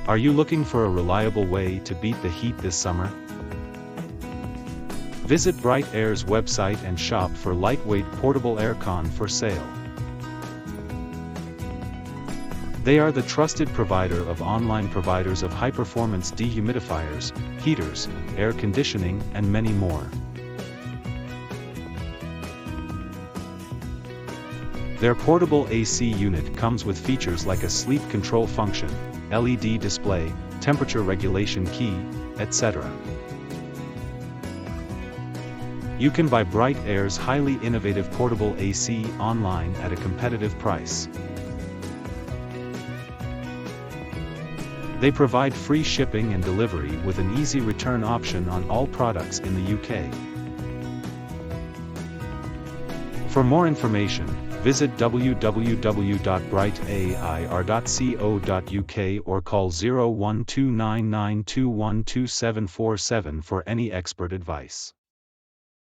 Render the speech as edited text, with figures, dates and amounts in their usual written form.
Are you looking for a reliable way to beat the heat this summer? Visit Bright Air's website and shop for lightweight portable aircon for sale. They are the trusted provider of online providers of high-performance dehumidifiers, heaters, air conditioning, and many more. Their portable AC unit comes with features like a sleep control function, LED display, temperature regulation key, etc. You can buy Bright Air's highly innovative portable AC online at a competitive price. They provide free shipping and delivery with an easy return option on all products in the UK. For more information, visit www.brightair.co.uk or call 01299212747 for any expert advice.